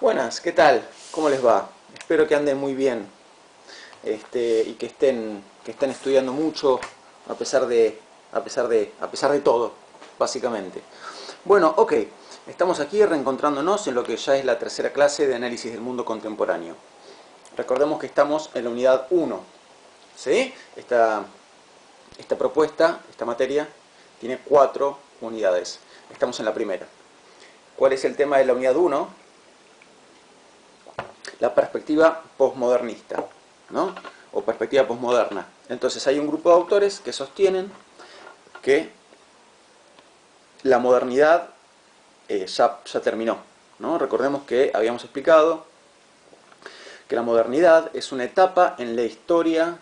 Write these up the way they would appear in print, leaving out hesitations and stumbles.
Buenas, ¿qué tal? ¿Cómo les va? Espero que anden muy bien, y que estén estudiando mucho a pesar de todo, básicamente. Bueno, ok, estamos aquí reencontrándonos en lo que ya es la tercera clase de análisis del mundo contemporáneo. Recordemos que estamos en la unidad 1, ¿sí? Esta propuesta, esta materia, tiene 4 unidades. Estamos en la primera. ¿Cuál es el tema de la unidad 1? La perspectiva posmodernista, ¿no? O perspectiva posmoderna. Entonces hay un grupo de autores que sostienen que la modernidad ya terminó, ¿no? Recordemos que habíamos explicado que la modernidad es una etapa en la historia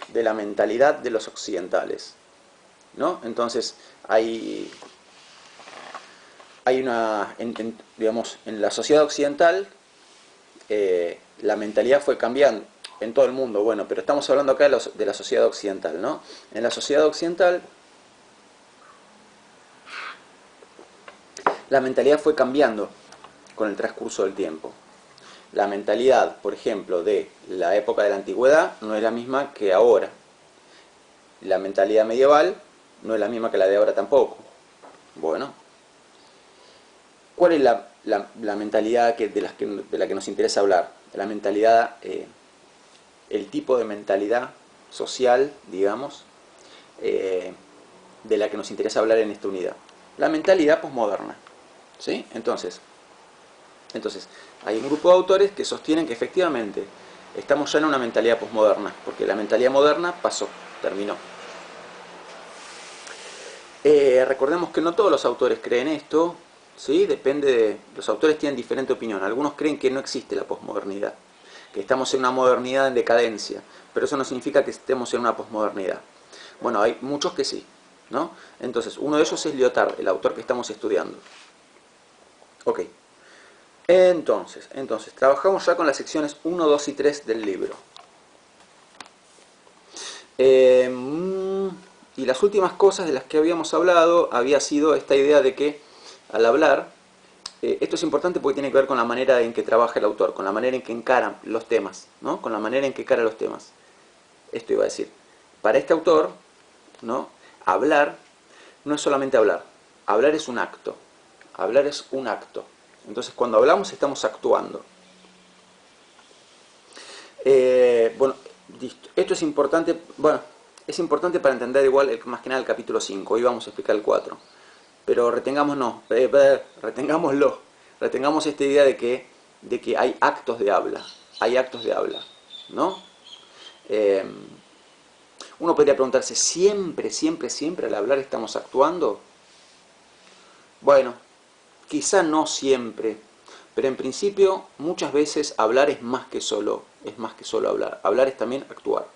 de la mentalidad de los occidentales, ¿no? Entonces hay una, digamos, en la sociedad occidental la mentalidad fue cambiando en todo el mundo, bueno, pero estamos hablando acá de la sociedad occidental, ¿no? En la sociedad occidental la mentalidad fue cambiando con el transcurso del tiempo. La mentalidad, por ejemplo, de la época de la antigüedad no es la misma que ahora. La mentalidad medieval no es la misma que la de ahora tampoco. Bueno, ¿cuál es la mentalidad de la que nos interesa hablar? La mentalidad, el tipo de mentalidad social, digamos, eh, de la que nos interesa hablar en esta unidad. La mentalidad posmoderna, ¿sí? Entonces, hay un grupo de autores que sostienen que efectivamente estamos ya en una mentalidad posmoderna, porque la mentalidad moderna pasó, terminó. Recordemos que no todos los autores creen esto, ¿sí? Los autores tienen diferente opinión. Algunos creen que no existe la posmodernidad, que estamos en una modernidad en decadencia, pero eso no significa que estemos en una posmodernidad. Bueno, hay muchos que sí, ¿no? Entonces, uno de ellos es Lyotard, el autor que estamos estudiando. Ok. Entonces, trabajamos ya con las secciones 1, 2 y 3 del libro. Y las últimas cosas de las que habíamos hablado había sido esta idea de que al hablar, esto es importante porque tiene que ver con la manera en que trabaja el autor, con la manera en que encara los temas, ¿no? Con la manera en que encara los temas. Esto iba a decir, para este autor, ¿no? Hablar no es solamente hablar, hablar es un acto, hablar es un acto. Entonces cuando hablamos estamos actuando. Bueno, esto es importante, bueno, es importante para entender igual más que nada el capítulo 5. Hoy vamos a explicar el 4. Pero retengamos esta idea de que hay actos de habla, ¿no? Eh, Uno podría preguntarse, ¿siempre al hablar estamos actuando? Bueno, quizá no siempre, pero en principio muchas veces hablar es más que solo hablar. Hablar es también actuar.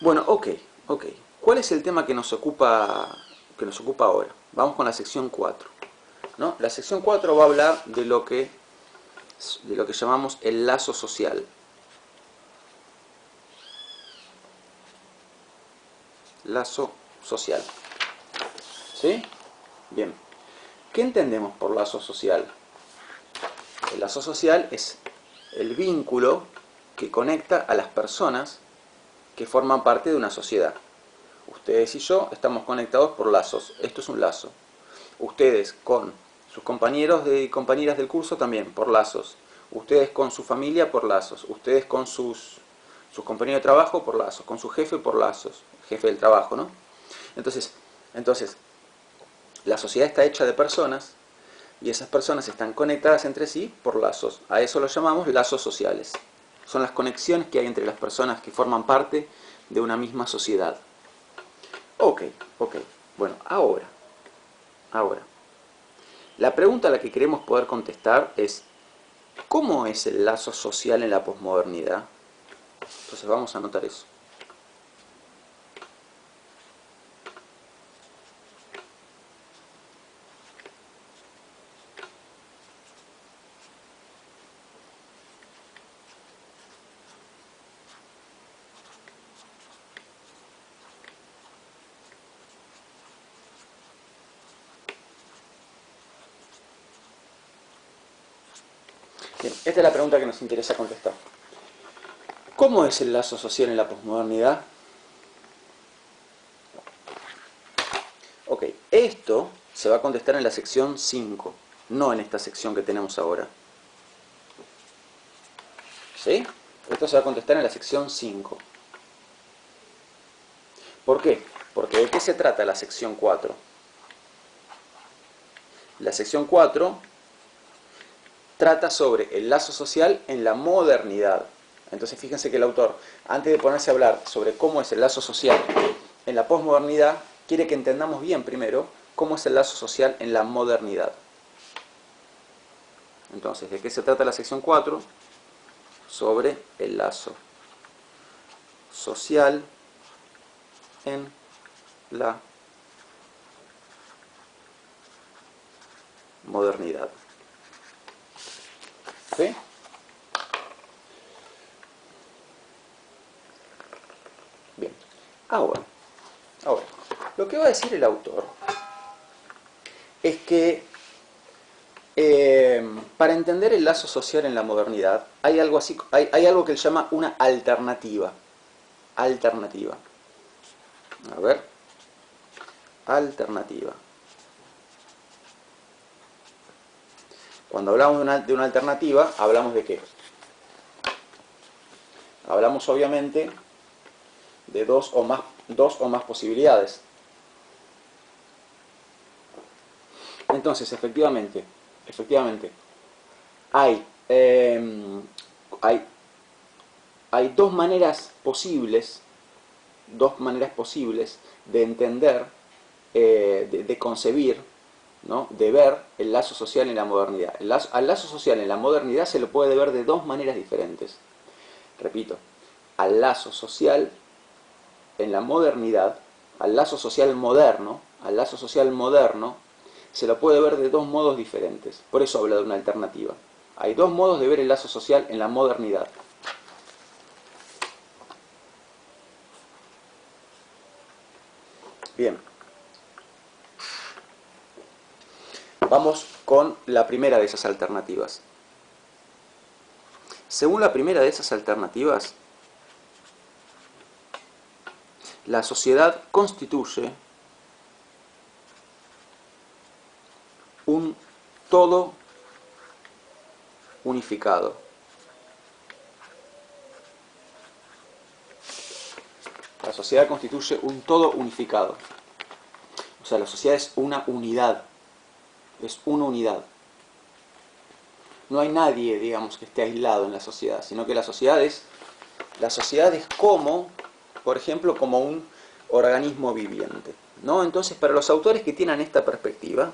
Bueno, ok. ¿Cuál es el tema que nos ocupa ahora? Vamos con la sección 4, ¿no? La sección 4 va a hablar de lo que llamamos el lazo social. Lazo social. ¿Sí? Bien. ¿Qué entendemos por lazo social? El lazo social es el vínculo que conecta a las personas que forman parte de una sociedad. Ustedes y yo estamos conectados por lazos. Esto es un lazo. Ustedes con sus compañeros y compañeras del curso también, por lazos. Ustedes con su familia, por lazos. Ustedes con sus compañeros de trabajo, por lazos. Con su jefe, por lazos. Jefe del trabajo, ¿no? Entonces, la sociedad está hecha de personas y esas personas están conectadas entre sí por lazos. A eso lo llamamos lazos sociales. Son las conexiones que hay entre las personas que forman parte de una misma sociedad. Ok. Bueno, ahora. La pregunta a la que queremos poder contestar es, ¿cómo es el lazo social en la posmodernidad? Entonces vamos a anotar eso. Bien, esta es la pregunta que nos interesa contestar. ¿Cómo es el lazo social en la posmodernidad? Ok, esto se va a contestar en la sección 5, no en esta sección que tenemos ahora. ¿Sí? Esto se va a contestar en la sección 5. ¿Por qué? Porque ¿de qué se trata la sección 4? La sección 4 trata sobre el lazo social en la modernidad. Entonces fíjense que el autor, antes de ponerse a hablar sobre cómo es el lazo social en la posmodernidad, quiere que entendamos bien primero cómo es el lazo social en la modernidad. Entonces, ¿de qué se trata la sección 4? Sobre el lazo social en la modernidad. ¿Sí? Bien. Ahora, lo que va a decir el autor es que para entender el lazo social en la modernidad hay algo que él llama una alternativa. Alternativa. A ver. Alternativa. Cuando hablamos de una alternativa, ¿hablamos de qué? Hablamos obviamente de dos o más posibilidades. Entonces, efectivamente, hay dos maneras posibles, de entender, de concebir, ¿no? De ver el lazo social en la modernidad. Al lazo social en la modernidad se lo puede ver de dos maneras diferentes. Repito, al lazo social en la modernidad, al lazo social moderno, se lo puede ver de dos modos diferentes. Por eso habla de una alternativa. Hay dos modos de ver el lazo social en la modernidad. Bien. Vamos con la primera de esas alternativas. Según la primera de esas alternativas, la sociedad constituye un todo unificado. La sociedad constituye un todo unificado. O sea, la sociedad es una unidad. Es una unidad. No hay nadie, digamos, que esté aislado en la sociedad, sino que la sociedad es como, por ejemplo, como un organismo viviente, ¿no? Entonces, para los autores que tienen esta perspectiva,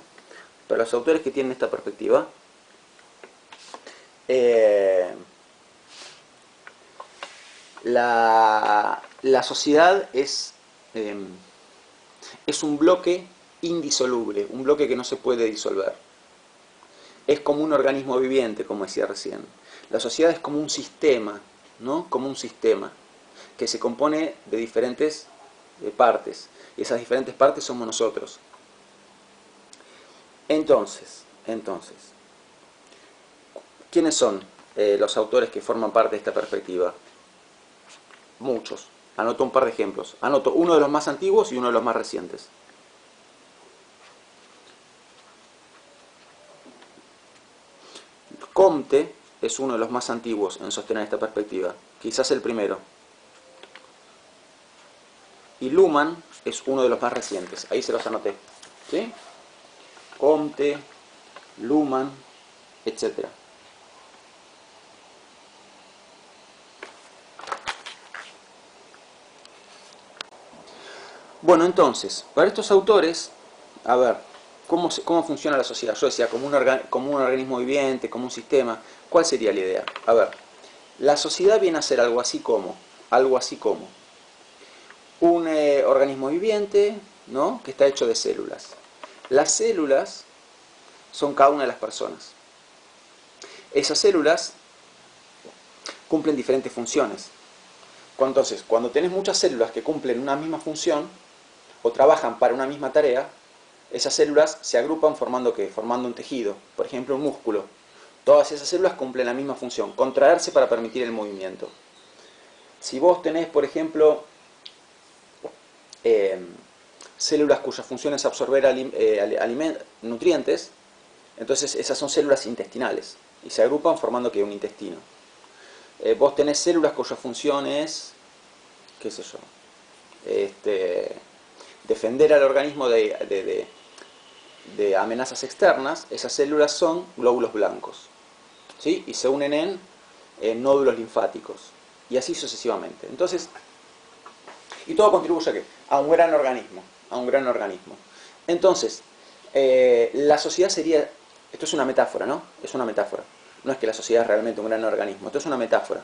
la sociedad es un bloque indisoluble, un bloque que no se puede disolver. Es como un organismo viviente, como decía recién. La sociedad es como un sistema, ¿no? Como un sistema que se compone de diferentes partes. Y esas diferentes partes somos nosotros. Entonces, ¿quiénes son los autores que forman parte de esta perspectiva? Muchos. Anoto un par de ejemplos. Anoto uno de los más antiguos y uno de los más recientes. Comte es uno de los más antiguos en sostener esta perspectiva, quizás el primero. Y Luhmann es uno de los más recientes, ahí se los anoté. ¿Sí? Comte, Luhmann, etc. Bueno, entonces, para estos autores, a ver, ¿cómo funciona la sociedad? Yo decía, como un organismo viviente, como un sistema. ¿Cuál sería la idea? A ver, la sociedad viene a ser algo así como un organismo viviente, ¿no? Que está hecho de células. Las células son cada una de las personas. Esas células cumplen diferentes funciones. Entonces, cuando tenés muchas células que cumplen una misma función o trabajan para una misma tarea, esas células se agrupan formando ¿qué? Formando un tejido, por ejemplo un músculo. Todas esas células cumplen la misma función, contraerse para permitir el movimiento. Si vos tenés, por ejemplo, células cuya función es absorber nutrientes, entonces esas son células intestinales y se agrupan formando que un intestino. Vos tenés células cuya función es, qué sé yo, defender al organismo de amenazas externas. Esas células son glóbulos blancos, ¿sí? Y se unen en nódulos linfáticos y así sucesivamente. Entonces, y todo contribuye ¿a qué? A un gran organismo, a un gran organismo. Entonces, la sociedad sería, esto es una metáfora, ¿no? Es una metáfora. No es que la sociedad es realmente un gran organismo, esto es una metáfora.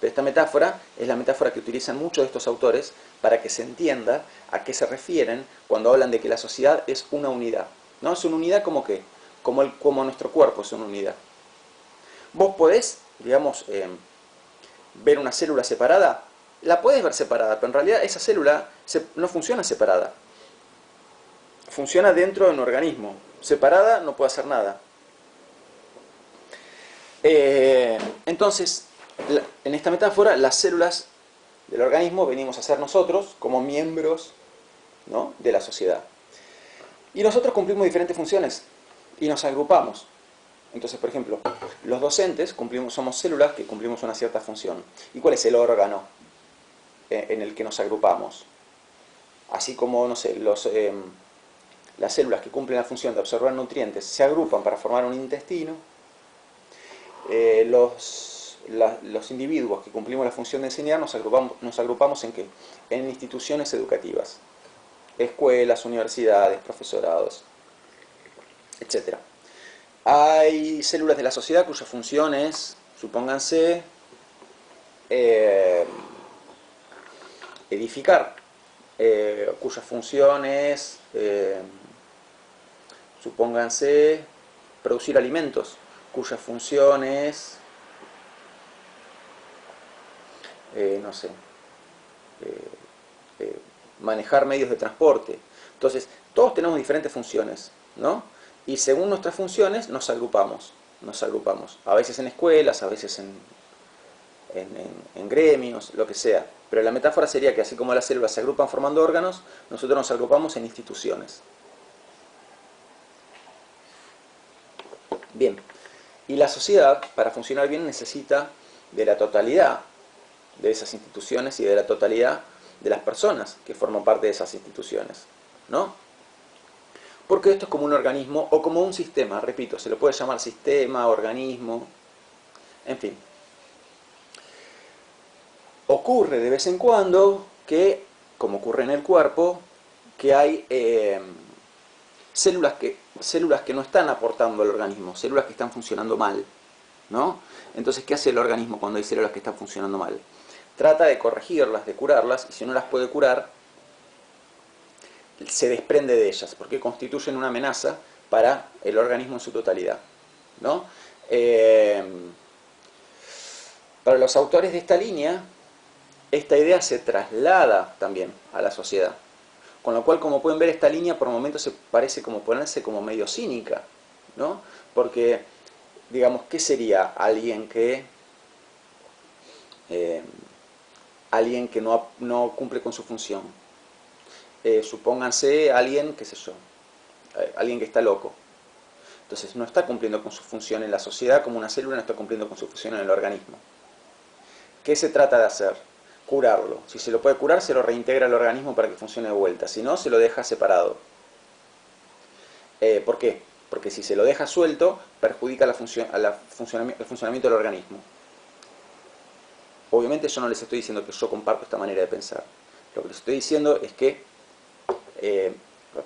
Pero esta metáfora es la metáfora que utilizan muchos de estos autores para que se entienda a qué se refieren cuando hablan de que la sociedad es una unidad. ¿No? Es una unidad como que, como nuestro cuerpo es una unidad. Vos podés, digamos, ver una célula separada, la podés ver separada, pero en realidad esa célula no funciona separada. Funciona dentro de un organismo. Separada no puede hacer nada. Entonces, en esta metáfora, las células del organismo venimos a ser nosotros como miembros, ¿no?, de la sociedad. Y nosotros cumplimos diferentes funciones y nos agrupamos. Entonces, por ejemplo, los docentes somos células que cumplimos una cierta función. ¿Y cuál es el órgano en el que nos agrupamos? Así como, no sé, las células que cumplen la función de absorber nutrientes se agrupan para formar un intestino. Los individuos que cumplimos la función de enseñar nos agrupamos ¿en qué? En instituciones educativas. Escuelas, universidades, profesorados, etc. Hay células de la sociedad cuya función es, supónganse, edificar, cuya función es, supónganse, producir alimentos, cuya función es, no sé, manejar medios de transporte. Entonces, todos tenemos diferentes funciones, ¿no? Y según nuestras funciones nos agrupamos. A veces en escuelas, a veces en gremios, lo que sea. Pero la metáfora sería que así como las células se agrupan formando órganos, nosotros nos agrupamos en instituciones. Bien. Y la sociedad, para funcionar bien, necesita de la totalidad de esas instituciones y de la totalidad de las personas que forman parte de esas instituciones, ¿no? Porque esto es como un organismo o como un sistema, repito, se lo puede llamar sistema, organismo, en fin. Ocurre de vez en cuando que, como ocurre en el cuerpo, que hay células que no están aportando al organismo, células que están funcionando mal, ¿no? Entonces, ¿qué hace el organismo cuando hay células que están funcionando mal? Trata de corregirlas, de curarlas, y si no las puede curar, se desprende de ellas, porque constituyen una amenaza para el organismo en su totalidad, ¿no? Para los autores de esta línea, esta idea se traslada también a la sociedad. Con lo cual, como pueden ver, esta línea por momentos se parece como ponerse como medio cínica, ¿no? Porque, digamos, ¿qué sería alguien que no cumple con su función? Supónganse alguien, qué sé yo, alguien que está loco. Entonces no está cumpliendo con su función en la sociedad como una célula, no está cumpliendo con su función en el organismo. ¿Qué se trata de hacer? Curarlo. Si se lo puede curar, se lo reintegra al organismo para que funcione de vuelta. Si no, se lo deja separado. ¿Por qué? Porque si se lo deja suelto, perjudica el funcionamiento del organismo. Obviamente yo no les estoy diciendo que yo comparto esta manera de pensar. Lo que les estoy diciendo es que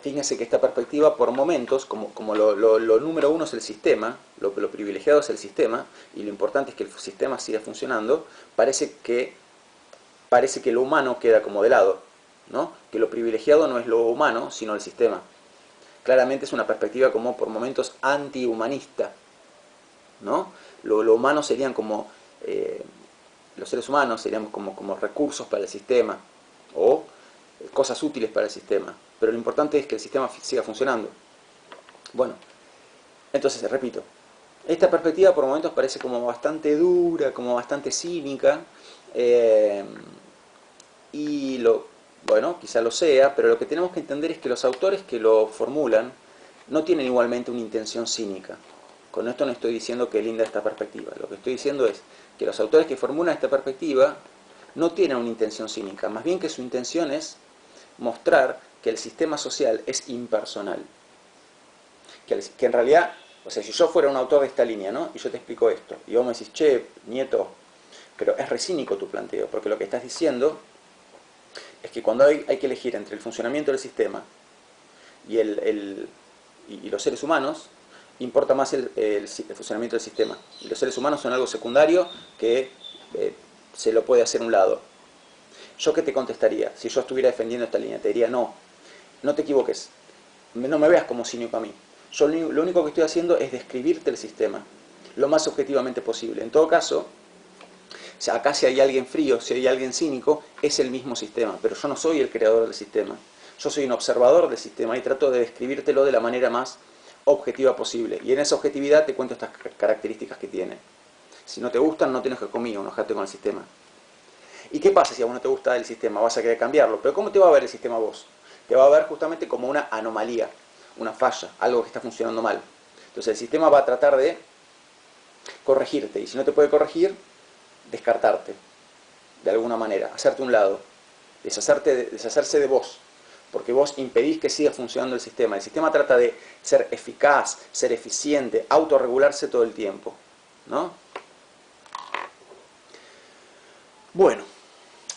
fíjense que esta perspectiva por momentos, como lo número uno es el sistema, lo privilegiado es el sistema, y lo importante es que el sistema siga funcionando, parece que lo humano queda como de lado, ¿no? Que lo privilegiado no es lo humano, sino el sistema. Claramente es una perspectiva como por momentos antihumanista, ¿no? Lo humano serían como, los seres humanos seríamos como recursos para el sistema, o cosas útiles para el sistema. Pero lo importante es que el sistema siga funcionando. Bueno, entonces, repito, Esta perspectiva por momentos parece como bastante dura, como bastante cínica, eh, y bueno, quizá lo sea, pero lo que tenemos que entender es que los autores que lo formulan no tienen igualmente una intención cínica. Con esto no estoy diciendo que linda esta perspectiva, lo que estoy diciendo es que los autores que formulan esta perspectiva no tienen una intención cínica, más bien que su intención es mostrar que el sistema social es impersonal. Que en realidad, o sea, si yo fuera un autor de esta línea, ¿no? Y yo te explico esto, y vos me decís, che, nieto, pero es re cínico tu planteo, porque lo que estás diciendo es que cuando hay que elegir entre el funcionamiento del sistema y, y los seres humanos, importa más el funcionamiento del sistema. Y los seres humanos son algo secundario que se lo puede hacer a un lado. ¿Yo qué te contestaría? Si yo estuviera defendiendo esta línea, te diría, no, no te equivoques, no me veas como cínico a mí. Yo lo único que estoy haciendo es describirte el sistema lo más objetivamente posible. En todo caso, acá si hay alguien frío, si hay alguien cínico, es el mismo sistema, pero yo no soy el creador del sistema. Yo soy un observador del sistema y trato de describírtelo de la manera más objetiva posible. Y en esa objetividad te cuento estas características que tiene. Si no te gustan, no tienes que conmigo, enojarte con el sistema. ¿Y qué pasa si a vos no te gusta el sistema? Vas a querer cambiarlo. Pero ¿cómo te va a ver el sistema a vos? Te va a ver justamente como una anomalía, una falla, algo que está funcionando mal. Entonces el sistema va a tratar de corregirte. Y si no te puede corregir, descartarte de alguna manera, hacerte un lado, deshacerse de vos, porque vos impedís que siga funcionando el sistema. El sistema trata de ser eficaz, ser eficiente, autorregularse todo el tiempo, ¿no? Bueno,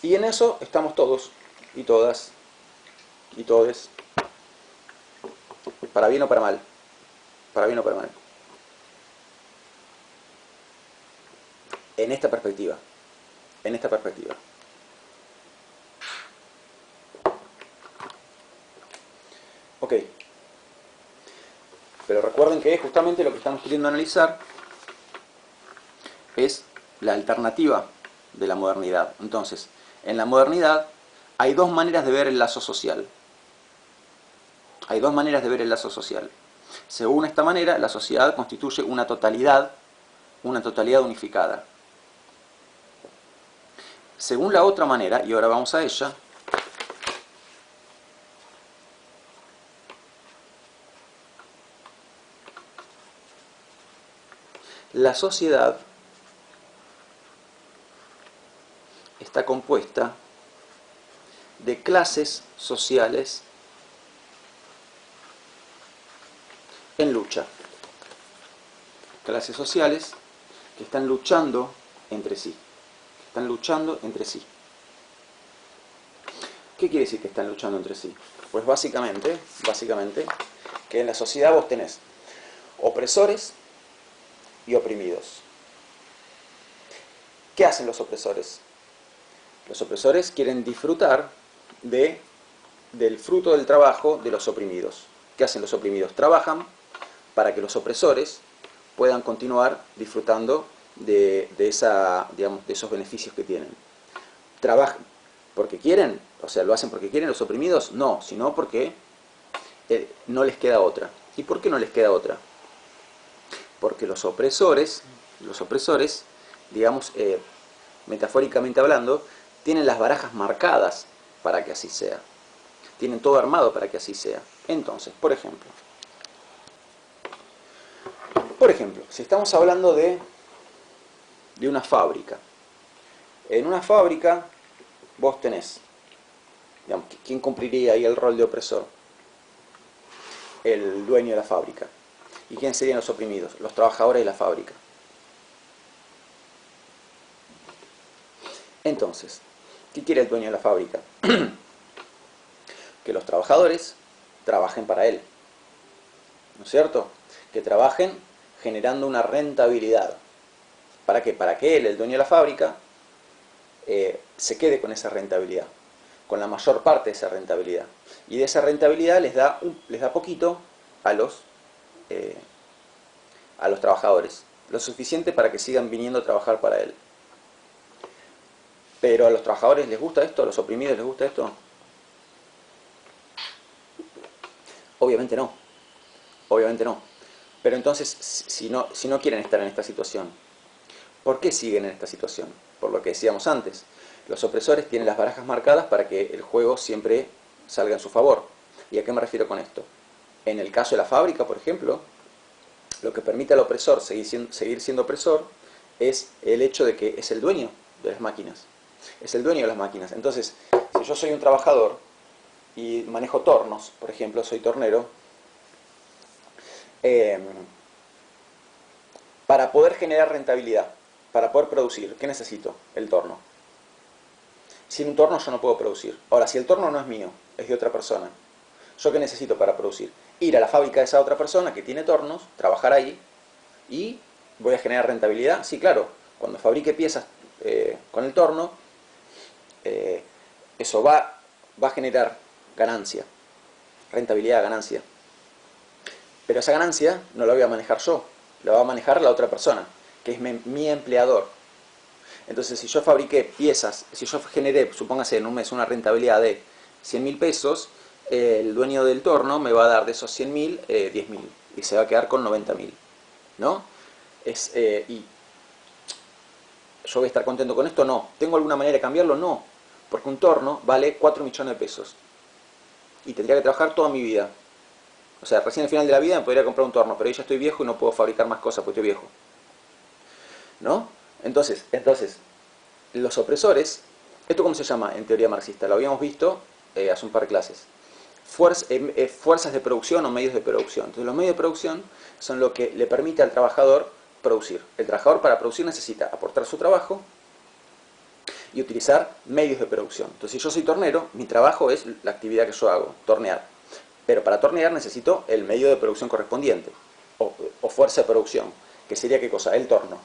y en eso estamos todos y todas y todes, para bien o para mal, para bien o para mal, en esta perspectiva, en esta perspectiva. Ok, pero recuerden que justamente lo que estamos queriendo analizar es la alternativa de la modernidad. Entonces, en la modernidad hay dos maneras de ver el lazo social. Hay dos maneras de ver el lazo social. Según esta manera, la sociedad constituye una totalidad unificada. Según la otra manera, y ahora vamos a ella, la sociedad está compuesta de clases sociales en lucha. Clases sociales que están luchando entre sí. Están luchando entre sí. ¿Qué quiere decir que están luchando entre sí? Pues básicamente, que en la sociedad vos tenés opresores y oprimidos. ¿Qué hacen los opresores? Los opresores quieren disfrutar del fruto del trabajo de los oprimidos. ¿Qué hacen los oprimidos? Trabajan para que los opresores puedan continuar disfrutando de esos beneficios que tienen. Trabajan porque quieren, o sea, ¿lo hacen porque quieren los oprimidos? No, sino porque no les queda otra. ¿Y por qué no les queda otra? Porque los opresores, digamos, metafóricamente hablando, tienen las barajas marcadas para que así sea. Tienen todo armado para que así sea. Entonces, por ejemplo, si estamos hablando de una fábrica. En una fábrica vos tenés, digamos, ¿quién cumpliría ahí el rol de opresor? El dueño de la fábrica. ¿Y quién serían los oprimidos? Los trabajadores de la fábrica. Entonces, ¿qué quiere el dueño de la fábrica? Que los trabajadores trabajen para él, ¿no es cierto? Que trabajen generando una rentabilidad. ¿Para qué? Para que él, el dueño de la fábrica, se quede con esa rentabilidad, con la mayor parte de esa rentabilidad. Y de esa rentabilidad les da poquito a los trabajadores, lo suficiente para que sigan viniendo a trabajar para él. Pero a los trabajadores les gusta esto, a los oprimidos les gusta esto. Obviamente no. Obviamente no. Pero entonces, si no quieren estar en esta situación, ¿por qué siguen en esta situación? Por lo que decíamos antes, los opresores tienen las barajas marcadas para que el juego siempre salga en su favor. ¿Y a qué me refiero con esto? En el caso de la fábrica, por ejemplo, lo que permite al opresor seguir siendo opresor es el hecho de que es el dueño de las máquinas. Es el dueño de las máquinas. Entonces, si yo soy un trabajador y manejo tornos, por ejemplo, soy tornero, para poder generar rentabilidad, para poder producir, ¿qué necesito? El torno. Sin un torno yo no puedo producir. Ahora, si el torno no es mío, es de otra persona, ¿yo qué necesito para producir? Ir a la fábrica de esa otra persona que tiene tornos, trabajar ahí, y voy a generar rentabilidad. Sí, claro, cuando fabrique piezas con el torno, eso va a generar ganancia, rentabilidad, ganancia. Pero esa ganancia no la voy a manejar yo, la va a manejar la otra persona, que es mi empleador. Entonces, si yo fabriqué piezas, si yo generé, supóngase en un mes, una rentabilidad de 100.000 pesos, el dueño del torno me va a dar de esos 100.000, 10.000, y se va a quedar con 90.000, ¿no? Y yo voy a estar contento con esto, no. ¿Tengo alguna manera de cambiarlo? No, porque un torno vale 4 millones de pesos y tendría que trabajar toda mi vida. O sea, recién al final de la vida me podría comprar un torno, pero yo ya estoy viejo y no puedo fabricar más cosas porque estoy viejo, ¿no? Entonces, los opresores, ¿esto cómo se llama en teoría marxista? Lo habíamos visto hace un par de clases. Fuerzas de producción o medios de producción. Entonces, los medios de producción son lo que le permite al trabajador producir. El trabajador para producir necesita aportar su trabajo y utilizar medios de producción. Entonces, si yo soy tornero, mi trabajo es la actividad que yo hago, tornear. Pero para tornear necesito el medio de producción correspondiente, o fuerza de producción, que sería ¿qué cosa? El torno.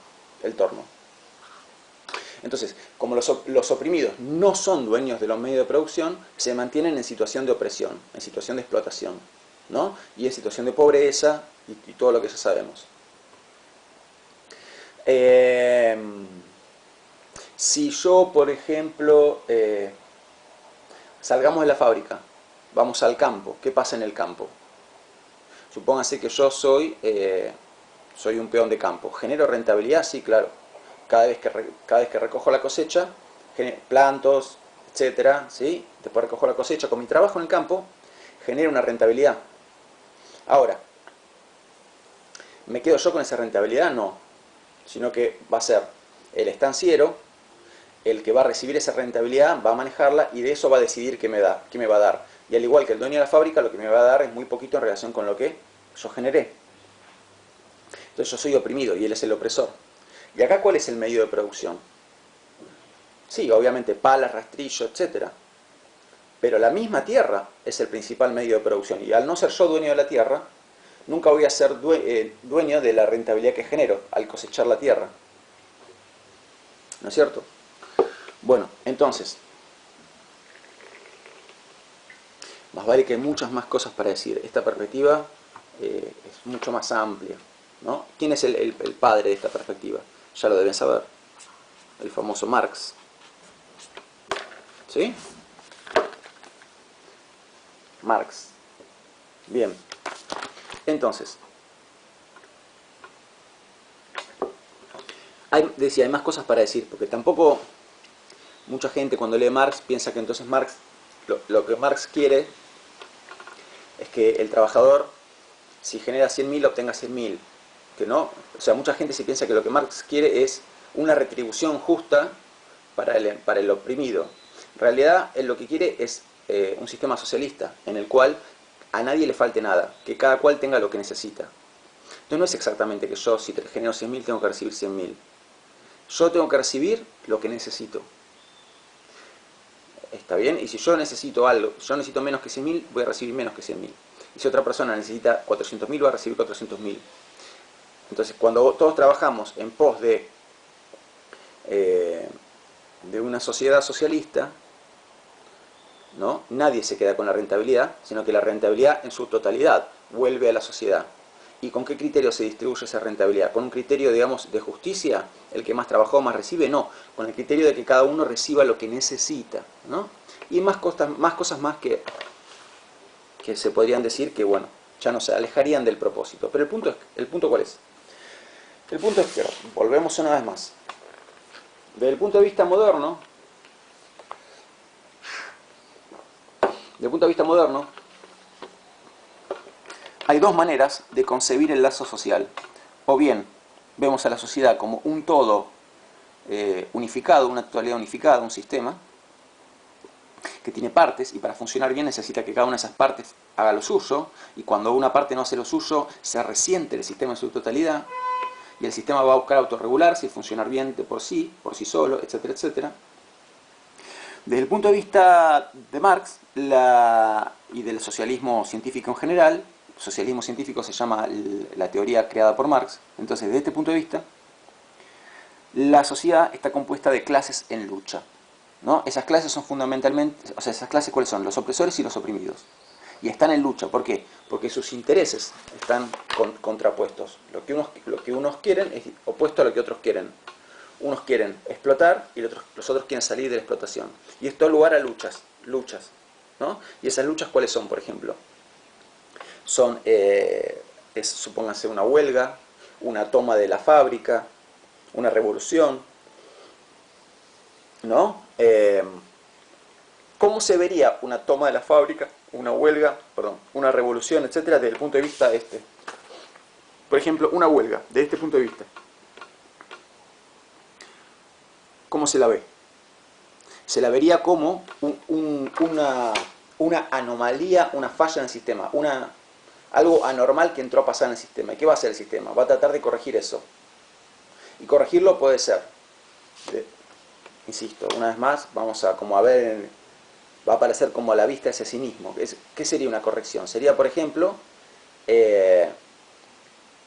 Entonces, como los oprimidos no son dueños de los medios de producción, se mantienen en situación de opresión, en situación de explotación, ¿no? Y en situación de pobreza y todo lo que ya sabemos. Si yo, por ejemplo, salgamos de la fábrica, vamos al campo, ¿qué pasa en el campo? Supóngase que yo soy un peón de campo. ¿Genero rentabilidad? Sí, claro. Cada vez que recojo la cosecha, plantos, etcétera, ¿sí? Después recojo la cosecha, con mi trabajo en el campo, genero una rentabilidad. Ahora, ¿me quedo yo con esa rentabilidad? No. Sino que va a ser el estanciero el que va a recibir esa rentabilidad, va a manejarla y de eso va a decidir qué me va a dar. Y al igual que el dueño de la fábrica, lo que me va a dar es muy poquito en relación con lo que yo generé. Entonces yo soy oprimido y él es el opresor. ¿Y acá cuál es el medio de producción? Sí, obviamente palas, rastrillo, etc. Pero la misma tierra es el principal medio de producción. Y al no ser yo dueño de la tierra, nunca voy a ser dueño de la rentabilidad que genero al cosechar la tierra. ¿No es cierto? Bueno, entonces, más vale que hay muchas más cosas para decir. Esta perspectiva es mucho más amplia, ¿no? ¿Quién es el padre de esta perspectiva? Ya lo deben saber. El famoso Marx. ¿Sí? Marx. Bien. Entonces, hay más cosas para decir, porque tampoco mucha gente cuando lee Marx piensa que entonces Marx, lo que Marx quiere es que el trabajador, si genera 100.000, obtenga 100.000. Que no, o sea, mucha gente se piensa que lo que Marx quiere es una retribución justa para el oprimido. En realidad, él lo que quiere es un sistema socialista, en el cual a nadie le falte nada, que cada cual tenga lo que necesita. Entonces no es exactamente que yo, si genero 100.000, tengo que recibir 100.000. Yo tengo que recibir lo que necesito. ¿Está bien? Y si yo necesito algo, yo necesito menos que 100.000, voy a recibir menos que 100.000. Y si otra persona necesita 400.000, va a recibir 400.000. Entonces, cuando todos trabajamos en pos de una sociedad socialista, ¿no? Nadie se queda con la rentabilidad, sino que la rentabilidad en su totalidad vuelve a la sociedad. ¿Y con qué criterio se distribuye esa rentabilidad? ¿Con un criterio, digamos, de justicia? ¿El que más trabajó más recibe? No, con el criterio de que cada uno reciba lo que necesita, ¿no? Y más cosas más que se podrían decir que, bueno, ya no se alejarían del propósito. Pero ¿el punto cuál es? El punto es que, volvemos una vez más, desde el punto de vista moderno, hay dos maneras de concebir el lazo social. O bien vemos a la sociedad como un todo unificado, una totalidad unificada, un sistema que tiene partes y para funcionar bien necesita que cada una de esas partes haga lo suyo, y cuando una parte no hace lo suyo se resiente el sistema en su totalidad y el sistema va a buscar autorregularse y funcionar bien de por sí solo, etcétera, etcétera. Desde el punto de vista de Marx y del socialismo científico en general, socialismo científico se llama la teoría creada por Marx, entonces desde este punto de vista la sociedad está compuesta de clases en lucha, ¿no? Esas clases son fundamentalmente, o sea, esas clases ¿cuáles son? Los opresores y los oprimidos. Y están en lucha, ¿por qué? Porque sus intereses están contrapuestos. Lo que unos quieren es opuesto a lo que otros quieren. Unos quieren explotar y los otros quieren salir de la explotación. Y esto da lugar a luchas, ¿no? Y esas luchas ¿cuáles son, por ejemplo? Son, supónganse, una huelga, una toma de la fábrica, una revolución, ¿no? ¿Cómo se vería una toma de la fábrica, una huelga, perdón, una revolución, etcétera, desde el punto de vista Por ejemplo, una huelga, desde este punto de vista. ¿Cómo se la ve? Se la vería como una anomalía, una falla en el sistema, algo anormal que entró a pasar en el sistema. ¿Y qué va a hacer el sistema? Va a tratar de corregir eso. Y corregirlo puede ser, insisto, una vez más, vamos a ver, va a aparecer como a la vista ese cinismo. ¿Qué sería una corrección? Sería, por ejemplo,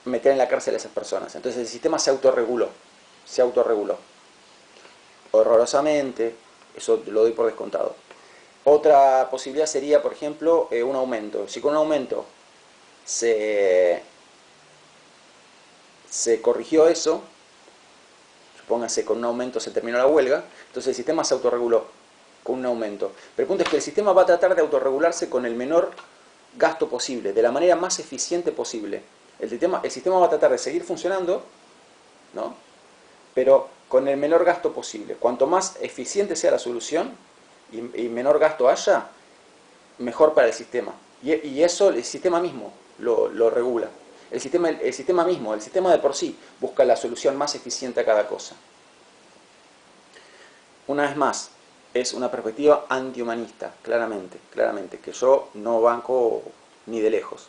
meter en la cárcel a esas personas. Entonces el sistema se autorreguló. Horrorosamente, eso lo doy por descontado. Otra posibilidad sería, por ejemplo, un aumento. Si con un aumento se corrigió eso, supóngase con un aumento se terminó la huelga, entonces el sistema se autorreguló con un aumento. Pero el punto es que el sistema va a tratar de autorregularse con el menor gasto posible, de la manera más eficiente posible. El sistema va a tratar de seguir funcionando, ¿no? Pero con el menor gasto posible. Cuanto más eficiente sea la solución y menor gasto haya, mejor para el sistema. Y eso el sistema mismo lo regula. El sistema mismo, el sistema de por sí, busca la solución más eficiente a cada cosa. Una vez más, es una perspectiva antihumanista, claramente, que yo no banco ni de lejos,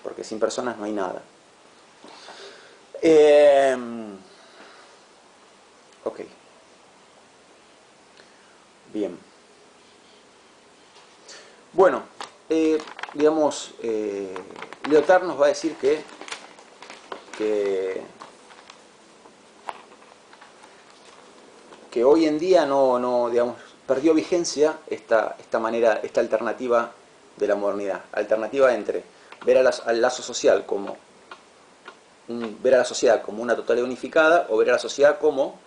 porque sin personas no hay nada. Ok. Bien. Bueno, digamos, Lyotard nos va a decir que hoy en día digamos, perdió vigencia esta alternativa de la modernidad, alternativa entre ver al lazo social ver a la sociedad como una totalidad unificada o ver a la sociedad como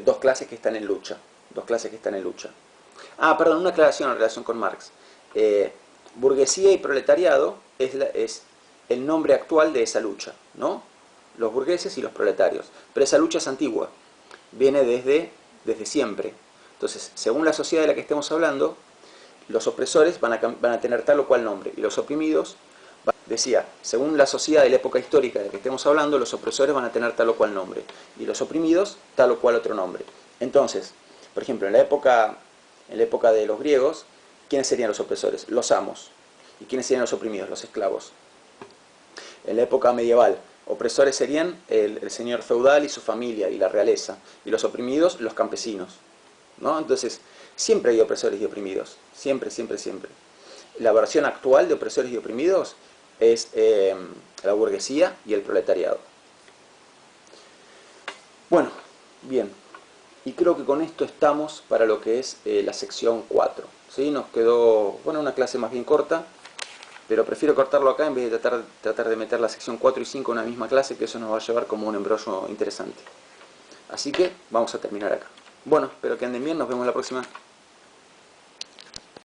dos clases que están en lucha. Ah, perdón, una aclaración en relación con Marx. Burguesía y proletariado es el nombre actual de esa lucha, ¿no? Los burgueses y los proletarios. Pero esa lucha es antigua, viene desde siempre. Entonces, según la sociedad de la que estemos hablando, los opresores van a tener tal o cual nombre y los oprimidos, decía, según la sociedad de la época histórica de la que estemos hablando, los opresores van a tener tal o cual nombre y los oprimidos tal o cual otro nombre. Entonces, por ejemplo, en la época de los griegos, ¿quiénes serían los opresores? Los amos. ¿Y quiénes serían los oprimidos? Los esclavos. En la época medieval, opresores serían el señor feudal y su familia y la realeza, y los oprimidos, los campesinos, ¿no? Entonces, siempre hay opresores y oprimidos, siempre. La versión actual de opresores y oprimidos es la burguesía y el proletariado. Bueno, bien, y creo que con esto estamos para lo que es la sección 4. ¿Sí? Nos quedó, bueno, una clase más bien corta, pero prefiero cortarlo acá en vez de tratar de meter la sección 4 y 5 en una misma clase, que eso nos va a llevar como un embrollo interesante. Así que vamos a terminar acá. Bueno, espero que anden bien, nos vemos la próxima.